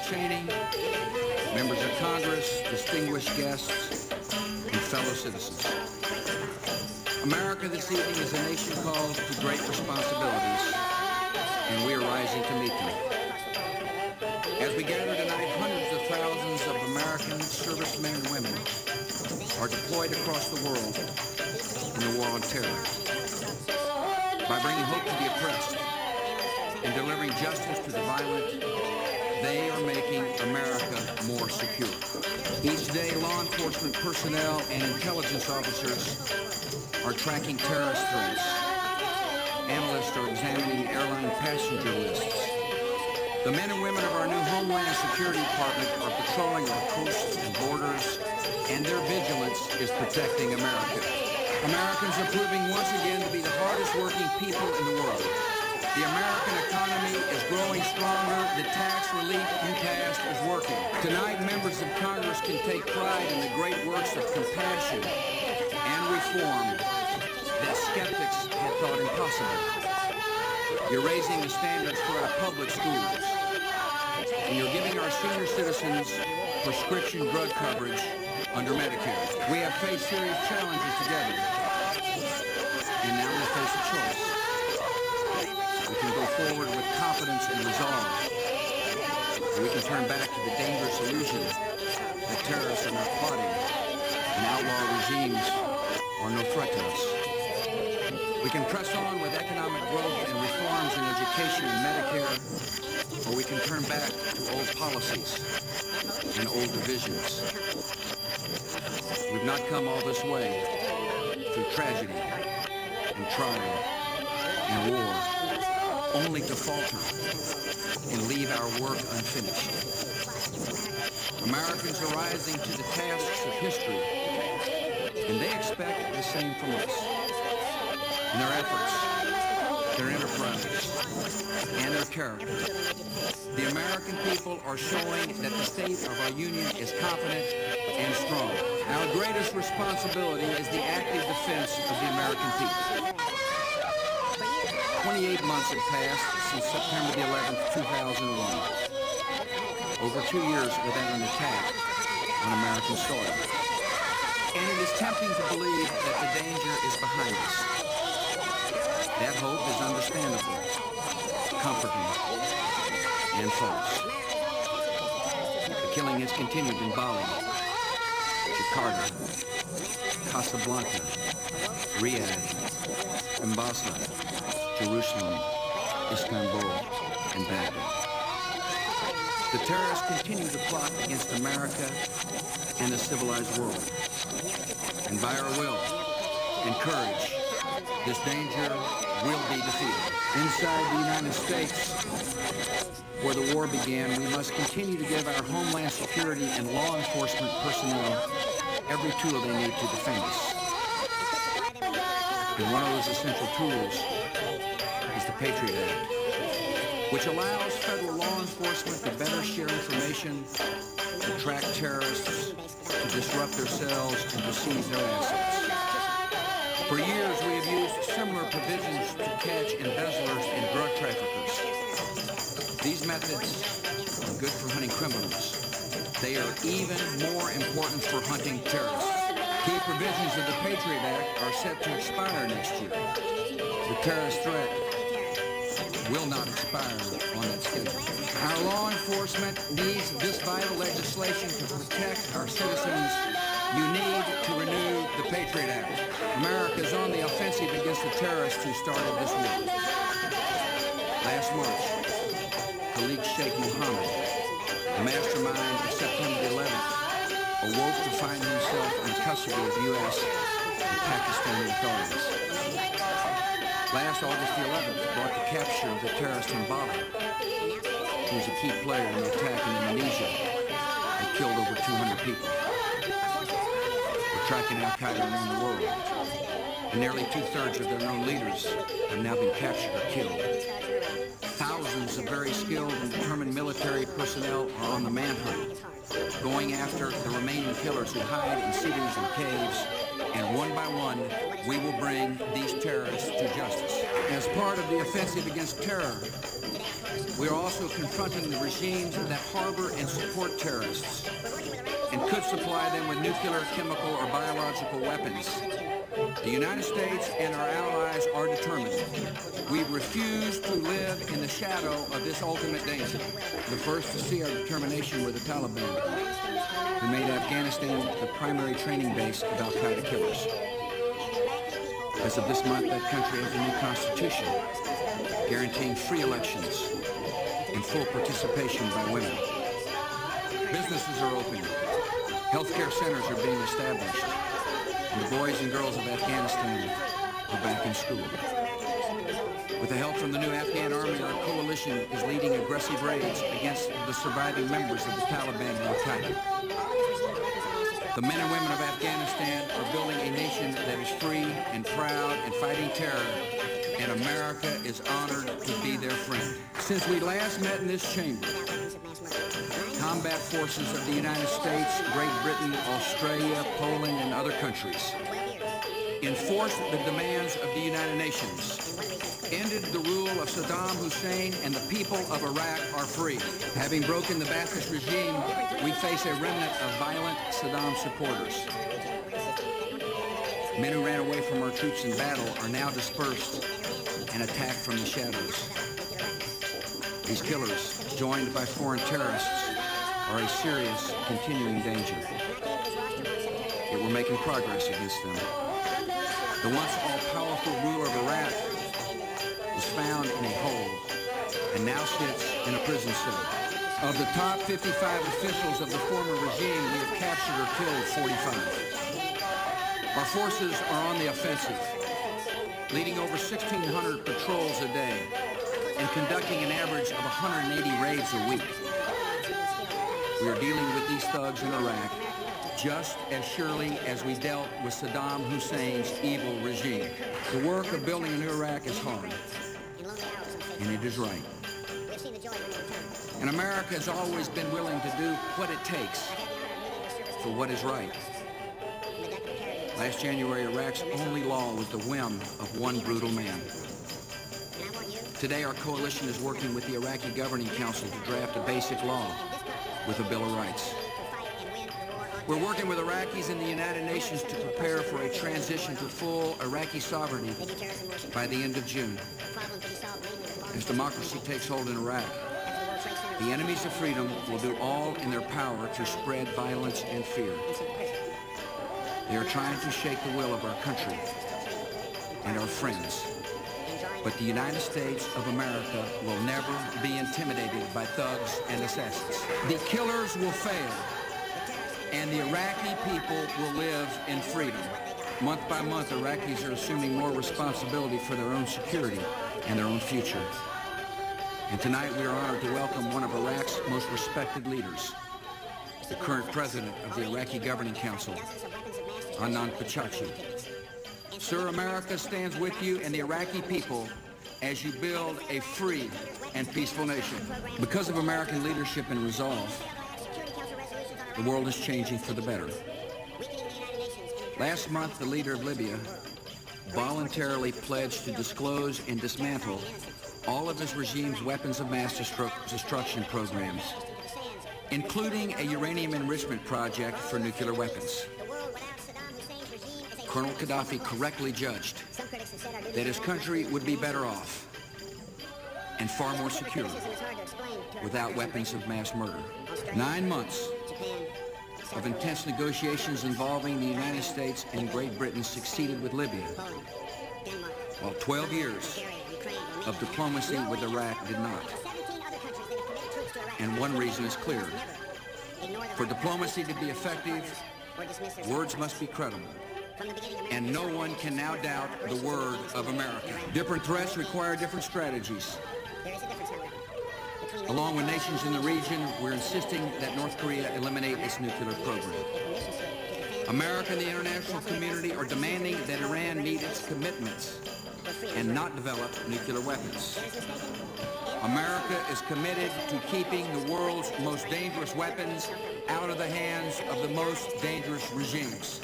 Cheney, members of Congress, distinguished guests, and fellow citizens. America this evening is a nation called to great responsibilities, and we are rising to meet them. As we gather tonight, hundreds of thousands of American servicemen and women are deployed across the world in the war on terror. By bringing hope to the oppressed and delivering justice to the violent, they are making America more secure. Each day, law enforcement personnel and intelligence officers are tracking terrorist threats. Analysts are examining airline passenger lists. The men and women of our new Homeland Security Department are patrolling our coasts and borders, and their vigilance is protecting America. Americans are proving once again to be the hardest working people in the world. The American economy is growing stronger. The tax relief you passed is working. Tonight, members of Congress can take pride in the great works of compassion and reform that skeptics had thought impossible. You're raising the standards for our public schools, and you're giving our senior citizens prescription drug coverage under Medicare. We have faced serious challenges together, and now we face a choice. We can go forward with confidence and resolve, or we can turn back to the dangerous illusion that terrorists are not plotting and outlaw regimes are no threat to us. We can press on with economic growth and reforms in education and Medicare, or we can turn back to old policies and old divisions. We've not come all this way through tragedy and trial and war, only to falter and leave our work unfinished. Americans are rising to the tasks of history, and they expect the same from us. In their efforts, their enterprise, and their character, the American people are showing that the state of our union is confident and strong. Our greatest responsibility is the active defense of the American people. 28 months have passed since September the 11th, 2001. Over 2 years without an attack on American soil. And it is tempting to believe that the danger is behind us. That hope is understandable, comforting, and false. The killing has continued in Bali, Jakarta, Casablanca, Riyadh, Basra, Jerusalem, Istanbul, and Baghdad. The terrorists continue to plot against America and the civilized world. And by our will and courage, this danger will be defeated. Inside the United States, where the war began, we must continue to give our Homeland Security and law enforcement personnel every tool they need to defend us. And one of those essential tools is the Patriot Act, which allows federal law enforcement to better share information, to track terrorists, to disrupt their cells, and to seize their assets. For years, we have used similar provisions to catch embezzlers and drug traffickers. These methods are good for hunting criminals. They are even more important for hunting terrorists. Key provisions of the Patriot Act are set to expire next year. The terrorist threat will not expire on that schedule. Our law enforcement needs this vital legislation to protect our citizens. You need to renew the Patriot Act. America is on the offensive against the terrorists who started this war. Last March, Khalid Sheikh Mohammed, the mastermind of September the 11th, awoke to find himself in custody of U.S. and Pakistani authorities. Last August the 11th brought the capture of the terrorist in Bali, who was a key player in the attack in Indonesia that killed over 200 people. We're tracking Al-Qaeda around the world, and nearly 2/3 of their known leaders have now been captured or killed. Thousands of very skilled and determined military personnel are on the manhunt, going after the remaining killers who hide in cities and caves, and one by one, we will bring these terrorists to justice. As part of the offensive against terror, We are also confronting the regimes that harbor and support terrorists and could supply them with nuclear, chemical, or biological weapons. The United States and our allies are determined. We refuse to live in the shadow of this ultimate danger. The first to see our determination were the Taliban, who made Afghanistan the primary training base of al-Qaeda killers. As of this month, that country has a new constitution, guaranteeing free elections and full participation by women. Businesses are opening. Healthcare centers are being established. And the boys and girls of Afghanistan are back in school. With the help from the new Afghan army, our coalition is leading aggressive raids against the surviving members of the Taliban and al-Qaeda. The men and women of Afghanistan are building a nation that is free and proud and fighting terror, and America is honored to be their friend. Since we last met in this chamber, combat forces of the United States, Great Britain, Australia, Poland, and other countries enforced the demands of the United Nations, ended the rule of Saddam Hussein, and the people of Iraq are free. Having broken the Ba'athist regime, we face a remnant of violent Saddam supporters. Men who ran away from our troops in battle are now dispersed and attacked from the shadows. These killers, joined by foreign terrorists, are a serious, continuing danger. Yet we're making progress against them. The once all-powerful ruler of Iraq was found in a hole and now sits in a prison cell. Of the top 55 officials of the former regime, we have captured or killed 45. Our forces are on the offensive, leading over 1,600 patrols a day and conducting an average of 180 raids a week. We are dealing with these thugs in Iraq just as surely as we dealt with Saddam Hussein's evil regime. The work of building a new Iraq is hard, and it is right. And America has always been willing to do what it takes for what is right. Last January, Iraq's only law was the whim of one brutal man. Today, our coalition is working with the Iraqi Governing Council to draft a basic law with a Bill of Rights. We're working with Iraqis in the United Nations to prepare for a transition to full Iraqi sovereignty by the end of June. As democracy takes hold in Iraq, the enemies of freedom will do all in their power to spread violence and fear. They are trying to shake the will of our country and our friends. But the United States of America will never be intimidated by thugs and assassins. The killers will fail, and the Iraqi people will live in freedom. Month by month, Iraqis are assuming more responsibility for their own security and their own future. And tonight we are honored to welcome one of Iraq's most respected leaders, the current president of the Iraqi Governing Council, Adnan Pachachi. Sir, America stands with you and the Iraqi people as you build a free and peaceful nation. Because of American leadership and resolve, the world is changing for the better. Last month, the leader of Libya voluntarily pledged to disclose and dismantle all of his regime's weapons of mass destruction programs, including a uranium enrichment project for nuclear weapons. Colonel Gaddafi correctly judged that his country would be better off and far more secure without weapons of mass murder. 9 months of intense negotiations involving the United States and Great Britain succeeded with Libya, while 12 years of diplomacy with Iraq did not. And one reason is clear. For diplomacy to be effective, words must be credible. And no one can now doubt the word of America. Different threats require different strategies. Along with nations in the region, we're insisting that North Korea eliminate its nuclear program. America and the international community are demanding that Iran meet its commitments and not develop nuclear weapons. America is committed to keeping the world's most dangerous weapons out of the hands of the most dangerous regimes.